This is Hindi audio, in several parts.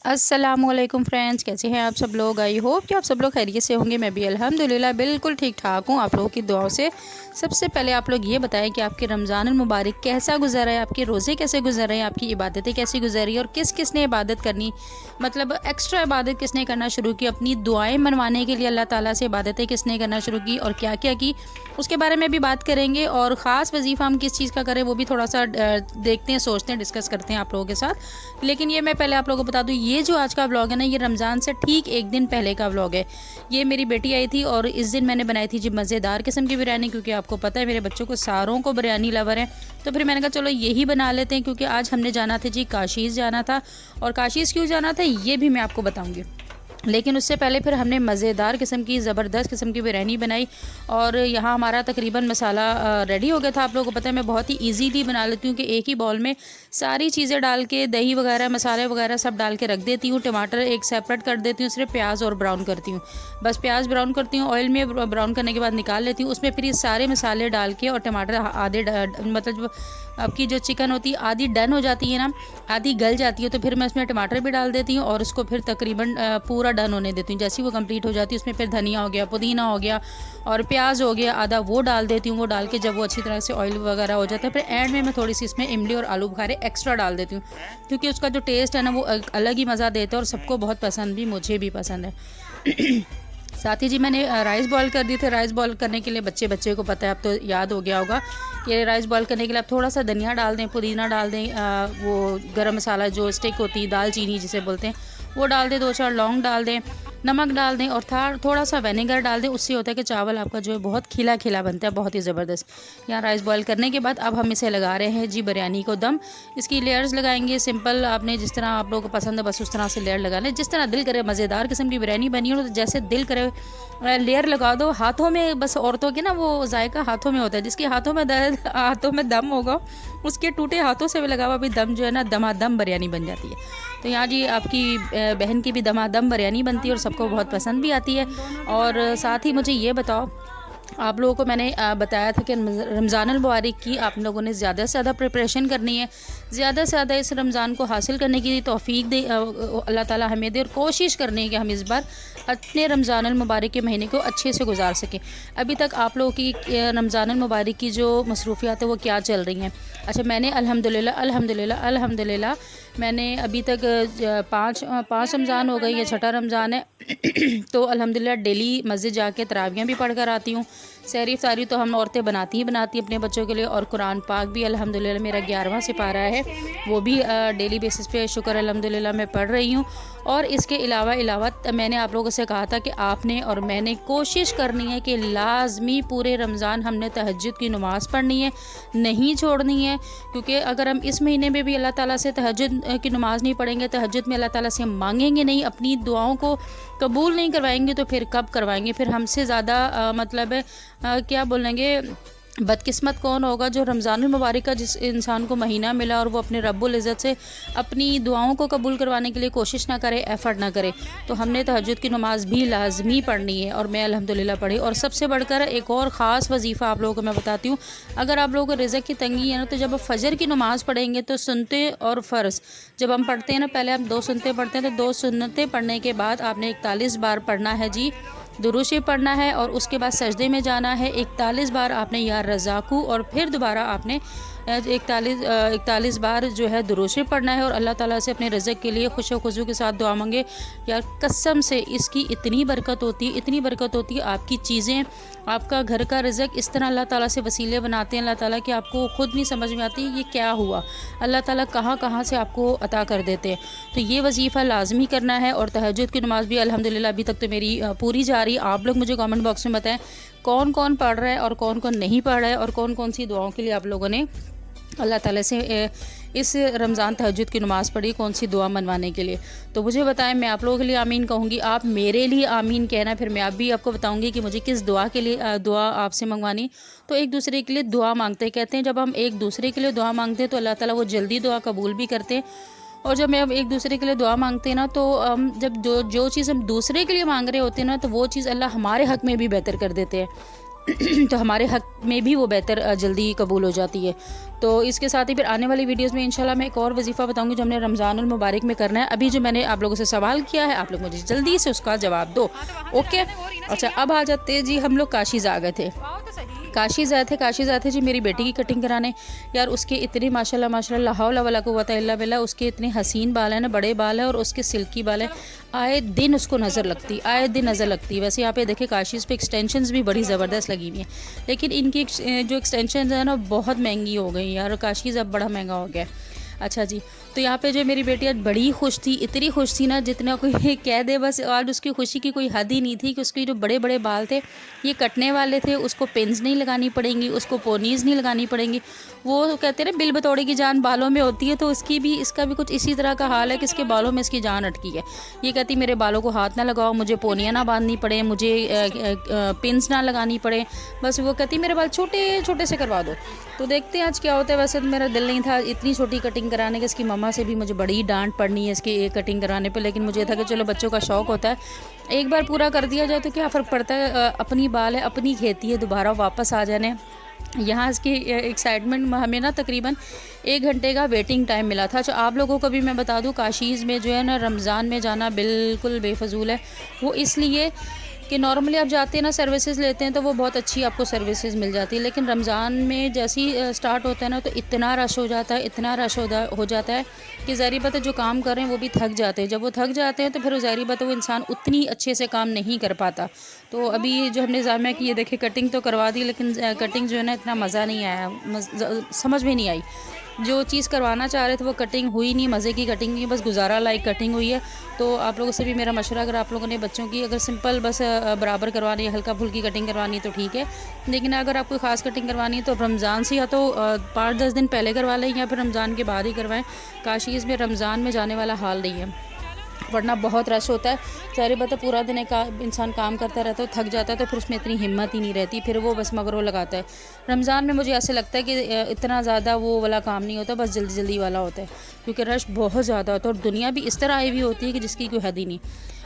अस्सलामुअलैकुम फ्रेंड्स, कैसे हैं आप सब लोग। आई होप कि आप सब लोग खैरियत से होंगे। मैं भी अल्हम्दुलिल्लाह बिल्कुल ठीक ठाक हूँ आप लोगों की दुआओं से। सबसे पहले आप लोग ये बताएं कि आपके रमज़ान मुबारक कैसा गुजरा है, आपके रोज़े कैसे गुजर रहे हैं, आपकी इबादतें कैसी गुजर रही है और किस किस ने इबादत करनी, मतलब एक्स्ट्रा इबादत किसने करना शुरू की, अपनी दुआएँ मनवाने के लिए अल्लाह ताला से इबादतें किसने करना शुरू की और क्या क्या की, उसके बारे में भी बात करेंगे। और ख़ास वजीफ़ा हम किस चीज़ का करें वो भी थोड़ा सा देखते हैं, सोचते हैं, डिस्कस करते हैं आप लोगों के साथ। लेकिन ये मैं पहले आप लोगों को बता दूँ, ये जो आज का व्लॉग है ना, ये रमज़ान से ठीक एक दिन पहले का व्लॉग है। ये मेरी बेटी आई थी और इस दिन मैंने बनाई थी जी मज़ेदार किस्म की बिरयानी, क्योंकि आपको पता है मेरे बच्चों को सारों को बिरयानी लवर है। तो फिर मैंने कहा चलो यही बना लेते हैं, क्योंकि आज हमने जाना था जी, काशीज़ जाना था। और काशीज़ क्यों जाना था ये भी मैं आपको बताऊँगी, लेकिन उससे पहले फिर हमने मज़ेदार किस्म की ज़बरदस्त किस्म की बिरयानी बनाई। और यहाँ हमारा तकरीबन मसाला रेडी हो गया था। आप लोगों को पता है मैं बहुत ही इजीली बना लेती हूँ कि एक ही बाउल में सारी चीज़ें डाल के, दही वगैरह मसाले वगैरह सब डाल के रख देती हूँ। टमाटर एक सेपरेट कर देती हूँ, सिर्फ प्याज और ब्राउन करती हूँ। बस प्याज ब्राउन करती हूँ, ऑयल में ब्राउन करने के बाद निकाल लेती हूँ। उसमें फिर ये सारे मसाले डाल के और टमाटर आधे मतलब आपकी जो चिकन होती है आधी डन हो जाती है ना, आधी गल जाती है, तो फिर मैं उसमें टमाटर भी डाल देती हूँ और उसको फिर तकरीबन पूरा डन होने देती हूँ। जैसे ही वो कंप्लीट हो जाती है उसमें फिर धनिया हो गया, पुदीना हो गया और प्याज हो गया आधा, वो डाल देती हूँ। वो डाल के जब वो अच्छी तरह से ऑयल वगैरह हो जाता है, फिर एंड में मैं थोड़ी सी इसमें इमली और आलू बुखारे एक्स्ट्रा डाल देती हूँ, क्योंकि उसका जो टेस्ट है ना वो अलग ही मज़ा देता है और सबको बहुत पसंद भी, मुझे भी पसंद है। साथ ही जी मैंने राइस बॉईल कर दिए थे। राइस बॉईल करने के लिए बच्चे को पता है, अब तो याद हो गया होगा कि राइस बॉईल करने के लिए आप थोड़ा सा धनिया डाल दें, पुदीना डाल दें, वो गरम मसाला जो स्टिक होती है, दालचीनी जिसे बोलते हैं, वो डाल दें, 2-4 लौंग डाल दें, नमक डाल दें और थोड़ा सा विनेगर डाल दें। उससे होता है कि चावल आपका जो है बहुत खिला खिला बनता है, बहुत ही ज़बरदस्त। यहाँ राइस बॉईल करने के बाद अब हम इसे लगा रहे हैं जी बिरयानी को दम। इसकी लेयर्स लगाएंगे सिंपल, आपने जिस तरह आप लोगों को पसंद है बस उस तरह से लेयर लगा लें, जिस तरह दिल करे। मज़ेदार किस्म की बिरयानी बनी हो तो जैसे दिल करे लेयर लगा दो। हाथों में बस, औरतों के ना वो जायका हाथों में होता है, जिसके हाथों में हाथों में दम होगा उसके टूटे हाथों से भी लगा हुआ भी दम जो है ना, दमादम बिरयानी बन जाती है। तो यहाँ जी आपकी बहन की भी दमादम बिरयानी बनती है और सबको बहुत पसंद भी आती है। और साथ ही मुझे ये बताओ, आप लोगों को मैंने बताया था कि रमज़ान मुबारक की आप लोगों ने ज़्यादा से ज़्यादा प्रिपरेशन करनी है, ज़्यादा से ज़्यादा इस रमज़ान को हासिल करने की तौफीक दे अल्लाह ताला हमें दे। और कोशिश करनी है कि हम इस बार अपने रमज़ान मुबारक के महीने को अच्छे से गुजार सकें। अभी तक आप लोगों की रमज़ान मुबारक की जो मसरूफ़ियात है वो क्या चल रही हैं। अच्छा, मैंने अल्हम्दुलिल्लाह मैंने अभी तक पाँच रमज़ान हो गई, ये छठा रमज़ान है। तो अल्हम्दुलिल्लाह डेली मस्जिद जाके तरावियाँ भी पढ़ कर आती हूँ। सहरी इफ्तारी तो हम औरतें बनाती ही बनाती हैं अपने बच्चों के लिए। और कुरान पाक भी अल्हम्दुलिल्लाह मेरा 11वां सिपारा है, वो भी डेली बेसिस पे शुक्र अल्हम्दुलिल्लाह मैं पढ़ रही हूँ। और इसके अलावा मैंने आप लोगों से कहा था कि आपने और मैंने कोशिश करनी है कि लाजमी पूरे रमज़ान हमने तहज्जुद की नमाज़ पढ़नी है, नहीं छोड़नी है। क्योंकि अगर हम इस महीने में भी अल्लाह ताला से तहज्जुद की नमाज़ नहीं पढ़ेंगे, तहज्जुद में अल्लाह ताला से हम मांगेंगे नहीं, अपनी दुआओं को कबूल नहीं करवाएंगे, तो फिर कब करवाएंगे। फिर हमसे ज़्यादा मतलब क्या बोलेंगे, बदकिस्मत कौन होगा जो रमज़ान मुबारक का जिस इंसान को महीना मिला और वो अपने रब्बुल इज़्ज़त से अपनी दुआओं को कबूल करवाने के लिए कोशिश ना करे, एफ़र्ट ना करे। तो हमने तहज्जुद की नमाज़ भी लाजमी पढ़नी है और मैं अल्हम्दुलिल्लाह पढ़ी। और सबसे बढ़कर एक और ख़ास वजीफ़ा आप लोगों को मैं बताती हूँ। अगर आप लोगों को रिज़्क़ की तंगी है ना, तो जब आप फ़जर की नमाज़ पढ़ेंगे तो सुन्नतें और फ़र्ज़ जब हम पढ़ते हैं ना, पहले हम 2 सुन्नतें पढ़ते हैं, तो 2 सुन्नतें पढ़ने के बाद आपने 41 बार पढ़ना है जी दुरूद शरीफ पढ़ना है। और उसके बाद सजदे में जाना है 41 बार आपने या रज़ाकू, और फिर दोबारा आपने 41 बार जो है दुरूद शरीफ पढ़ना है और अल्लाह ताला से अपने रिज़्क़ के लिए खुश खुशू के साथ दुआ मांगे। यार कसम से इसकी इतनी बरकत होती है, इतनी बरकत होती है। आपकी चीज़ें, आपका घर का रिज़्क़ इस तरह अल्लाह ताला से वसीले बनाते हैं अल्लाह ताला कि आपको ख़ुद नहीं समझ में आती ये क्या हुआ, अल्लाह ताला कहाँ कहाँ से आपको अता कर देते हैं। तो ये वजीफ़ा लाजमी करना है। और तहज्जुद की नमाज़ भी अल्हम्दुलिल्लाह अभी तक तो मेरी पूरी जा रही है। आप लोग मुझे कमेंट बॉक्स में बताएं कौन कौन पढ़ रहा है और कौन कौन नहीं पढ़ रहा है, और कौन कौन सी दुआओं के लिए आप लोगों ने अल्लाह ताला से इस रमज़ान तहज्जुद की नमाज़ पढ़ी, कौन सी दुआ मनवाने के लिए। तो मुझे बताएं, मैं आप लोगों के लिए आमीन कहूँगी, आप मेरे लिए आमीन कहना, फिर मैं भी आपको बताऊँगी कि मुझे किस दुआ के लिए दुआ आपसे मंगवानी। तो एक दूसरे के लिए दुआ मांगते हैं। कहते हैं जब हम एक दूसरे के लिए दुआ मांगते हैं तो अल्लाह ताला वो जल्दी दुआ कबूल भी करते हैं। और जब मैं अब एक दूसरे के लिए दुआ मांगते हैं ना, तो जब जो चीज़ हम दूसरे के लिए मांग रहे होते हैं ना, तो वो चीज़ अल्लाह हमारे हक़ में भी बेहतर कर देते हैं। तो हमारे हक में भी वो बेहतर जल्दी कबूल हो जाती है। तो इसके साथ ही फिर आने वाली वीडियोस में इंशाल्लाह मैं एक और वजीफ़ा बताऊंगी जो हमने रमज़ानुल मुबारक में करना है। अभी जो मैंने आप लोगों से सवाल किया है, आप लोग मुझे जल्दी से उसका जवाब दो। ओके, अच्छा अब आ जाते हैं जी, हम लोग काशी जा गए थे। काशी जाए थे जी मेरी बेटी की कटिंग कराने। यार उसके इतने माशाल्लाह ला हौला वला कुव्वता इल्ला बिल्लाह, उसके इतने हसीन बाल हैं ना, बड़े बाल हैं और उसके सिल्की बाल हैं। आए दिन उसको नज़र लगती है। वैसे यहाँ पे देखे काशीज़ पे एक्सटेंशंस भी बड़ी ज़बरदस्त लगी हुई हैं, लेकिन इनकी जो एक्सटेंशन है ना बहुत महंगी हो गई यार। काशीज़ अब बड़ा महंगा हो गया। अच्छा जी, तो यहाँ पे जो मेरी बेटी आज बड़ी खुश थी, इतनी खुश थी ना जितना कोई कह दे बस। आज उसकी खुशी की कोई हद ही नहीं थी कि उसके जो बड़े बड़े बाल थे ये कटने वाले थे, उसको पिन्स नहीं लगानी पड़ेंगी, उसको पोनीज़ नहीं लगानी पड़ेंगी। वो कहते हैं ना बिल बतौड़े की जान बालों में होती है, तो इसका भी कुछ इसी तरह का हाल है कि इसके बालों में इसकी जान अटकी है। ये कहती मेरे बालों को हाथ ना लगाओ, मुझे पोनियाँ ना बांधनी पड़े, मुझे पिन्स ना लगानी पड़े, बस वो कहती मेरे बाल छोटे छोटे से करवा दो। तो देखते हैं आज क्या होता है। वैसे तो मेरा दिल नहीं था इतनी छोटी कटिंग कराने के, इसकी मम्मा से भी मुझे बड़ी डांट पड़नी है इसकी कटिंग कराने पे, लेकिन मुझे था कि चलो बच्चों का शौक़ होता है, एक बार पूरा कर दिया जाए तो क्या फ़र्क पड़ता है। अपनी बाल है, अपनी खेती है, दोबारा वापस आ जाने। यहाँ इसकी एक्साइटमेंट हमें ना तकरीबन 1 घंटे का वेटिंग टाइम मिला था। तो आप लोगों को भी मैं बता दूँ, काशीज़ में जो है ना रमज़ान में जाना बिल्कुल बेफजूल है। वो इसलिए कि नॉर्मली आप जाते हैं ना सर्विसेज लेते हैं तो वो बहुत अच्छी आपको सर्विसेज मिल जाती है, लेकिन रमज़ान में जैसे ही स्टार्ट होता है ना तो इतना रश हो जाता है कि ज़ाहिर बात है जो काम कर रहे हैं वो भी थक जाते हैं। जब वो थक जाते हैं तो फिर ज़ाहिर बात है वो इंसान उतनी अच्छे से काम नहीं कर पाता। तो अभी जो हमने जामिया की ये देखे कटिंग तो करवा दी, लेकिन कटिंग जो है ना इतना मज़ा नहीं आया, समझ में नहीं आई। जो चीज़ करवाना चाह रहे थे वो कटिंग हुई नहीं, मज़े की कटिंग नहीं, बस गुजारा लाइक कटिंग हुई है। तो आप लोगों से भी मेरा मशवरा, अगर आप लोगों ने बच्चों की अगर सिंपल बस बराबर करवानी है, हल्का फुल्की कटिंग करवानी तो ठीक है, लेकिन अगर आपको ख़ास कटिंग करवानी है तो रमज़ान से या तो 5-10 दिन पहले करवा लें या फिर रमज़ान के बाद ही करवाएं। काशीज़ में रमज़ान में जाने वाला हाल नहीं है, वरना बहुत रश होता है। सारी बात है पूरा दिन का इंसान काम करता रहता है, थक जाता है, तो फिर उसमें इतनी हिम्मत ही नहीं रहती, फिर वो बस मगरों लगाता है। रमज़ान में मुझे ऐसे लगता है कि इतना ज़्यादा वो वाला काम नहीं होता, बस जल्दी जल्दी वाला होता है, क्योंकि रश बहुत ज़्यादा होता है और दुनिया भी इस तरह आई हुई होती है कि जिसकी कोई हद ही नहीं।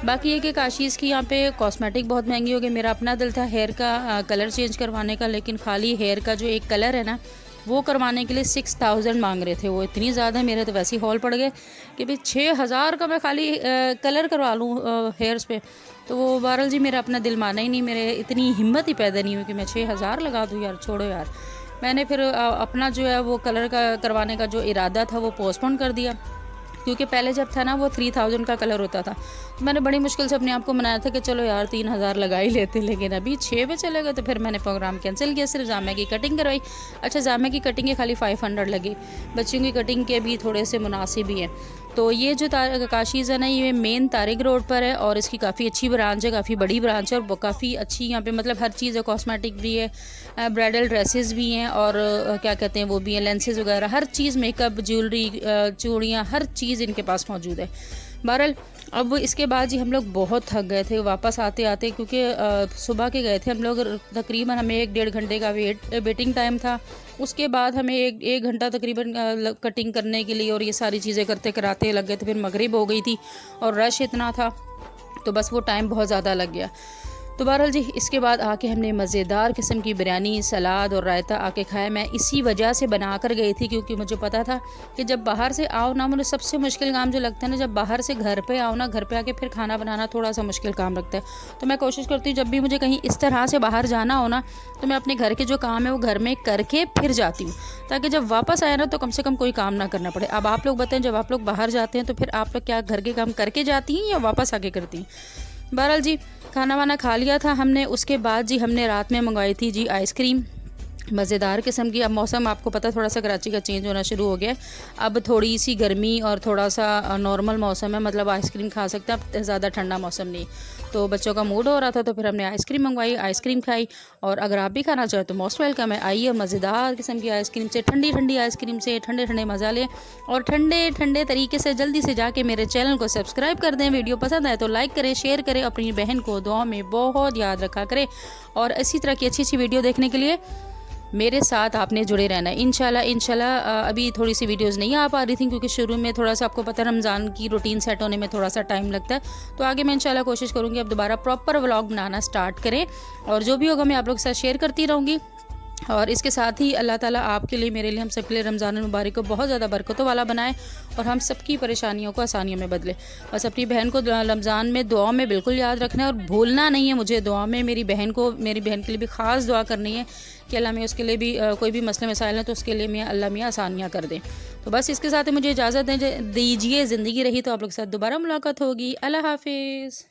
बाकी ये कि काशीज़ की यहाँ पे कॉस्मेटिक बहुत महंगी हो गई। मेरा अपना दिल था हेयर का कलर चेंज करवाने का, लेकिन खाली हेयर का जो एक कलर है ना वो करवाने के लिए 6000 मांग रहे थे। वो इतनी ज़्यादा, मेरे तो वैसे ही हॉल पड़ गए कि भाई 6000 का मैं खाली कलर करवा लूँ हेयर्स पे। तो वो बहरहाल जी मेरा अपना दिल माना ही नहीं, मेरे इतनी हिम्मत ही पैदा नहीं हुई कि मैं 6000 लगा दूँ। यार छोड़ो यार, मैंने फिर अपना जो है वो कलर का करवाने का जो इरादा था वो पोस्टपोन कर दिया, क्योंकि पहले जब था ना वो 3000 का कलर होता था। तो मैंने बड़ी मुश्किल से अपने आप को मनाया था कि चलो यार 3000 लगा ही लेते, लेकिन अभी 6 पे चले गए, तो फिर मैंने प्रोग्राम कैंसिल किया, सिर्फ जामिया की कटिंग करवाई। अच्छा, जामिया की कटिंग के खाली 500 लगी, बच्चों की कटिंग के भी थोड़े से मुनासिब ही हैं। तो ये जो काशीज़ है ना ये मेन तारिक रोड पर है और इसकी काफ़ी अच्छी ब्रांच है, काफ़ी बड़ी ब्रांच है और काफ़ी अच्छी यहाँ पे मतलब हर चीज़ है। कॉस्मेटिक भी है, ब्राइडल ड्रेसेस भी हैं और क्या कहते हैं वो भी हैं, लेंसेज वगैरह हर चीज़, मेकअप, ज्वेलरी, चूड़ियाँ, हर चीज़ इनके पास मौजूद है। बहरहाल अब इसके बाद जी हम लोग बहुत थक गए थे वापस आते आते, क्योंकि सुबह के गए थे हम लोग, तकरीबन हमें 1-1.5 घंटे का वेटिंग टाइम था। उसके बाद हमें एक घंटा तकरीबन कटिंग करने के लिए और ये सारी चीज़ें करते कराते लग गए थे। फिर मगरिब हो गई थी और रश इतना था, तो बस वो टाइम बहुत ज़्यादा लग गया। तो बहरहाल जी इसके बाद आके हमने मज़ेदार किस्म की बिरयानी, सलाद और रायता आके खाया। मैं इसी वजह से बना कर गई थी, क्योंकि मुझे पता था कि जब बाहर से आओ ना, मुझे सबसे मुश्किल काम जो लगता है ना, जब बाहर से घर पे आओ ना, घर पे आके फिर खाना बनाना थोड़ा सा मुश्किल काम लगता है। तो मैं कोशिश करती हूँ जब भी मुझे कहीं इस तरह से बाहर जाना हो ना, तो मैं अपने घर के जो काम है वो घर में करके फिर जाती हूँ, ताकि जब वापस आए ना तो कम से कम कोई काम ना करना पड़े। अब आप लोग बताएं, जब आप लोग बाहर जाते हैं तो फिर आप लोग क्या घर के काम करके जाती हैं या वापस आके करती हैं? बहरहाल जी खाना वाना खा लिया था हमने। उसके बाद जी हमने रात में मंगवाई थी जी आइसक्रीम, मज़ेदार किस्म की। अब मौसम आपको पता थोड़ा सा कराची का चेंज होना शुरू हो गया है, अब थोड़ी सी गर्मी और थोड़ा सा नॉर्मल मौसम है, मतलब आइसक्रीम खा सकते हैं, अब ज़्यादा ठंडा मौसम नहीं। तो बच्चों का मूड हो रहा था तो फिर हमने आइसक्रीम मंगवाई, आइसक्रीम खाई। और अगर आप भी खाना चाहें तो मोस्ट वेलकम है, आइए मज़ेदार किस्म की आइसक्रीम से, ठंडी ठंडी आइसक्रीम से ठंडे ठंडे मज़ा लें और ठंडे ठंडे तरीके से जल्दी से जाके मेरे चैनल को सब्सक्राइब कर दें। वीडियो पसंद आए तो लाइक करें, शेयर करें, अपनी बहन को दुआ में बहुत याद रखा करें और इसी तरह की अच्छी अच्छी वीडियो देखने के लिए मेरे साथ आपने जुड़े रहना है इंशाल्लाह। अभी थोड़ी सी वीडियोस नहीं आ पा रही थी क्योंकि शुरू में थोड़ा सा आपको पता है रमज़ान की रूटीन सेट होने में थोड़ा सा टाइम लगता है। तो आगे मैं इंशाल्लाह कोशिश करूँगी अब दोबारा प्रॉपर व्लॉग बनाना स्टार्ट करें, और जो भी होगा मैं आप लोग के साथ शेयर करती रहूँगी। और इसके साथ ही अल्लाह ताला आपके लिए, मेरे लिए, हम सब के लिए रमज़ान मुबारक को बहुत ज़्यादा बरकतों वाला बनाए और हम सबकी परेशानियों को आसानियों में बदले। बस अपनी बहन को रमज़ान में दुआ में बिल्कुल याद रखना है और भूलना नहीं है मुझे दुआ में। मेरी बहन के लिए भी ख़ास दुआ करनी है कि अल्लाह में उसके लिए भी कोई भी मसले मसाइल हैं तो उसके लिए मैं अल्लाह मियाँ आसानियाँ कर दें। तो बस इसके साथ ही मुझे इजाज़त दीजिए। ज़िंदगी रही तो आप लोग के साथ दोबारा मुलाकात होगी। अल्लाह हाफिज़।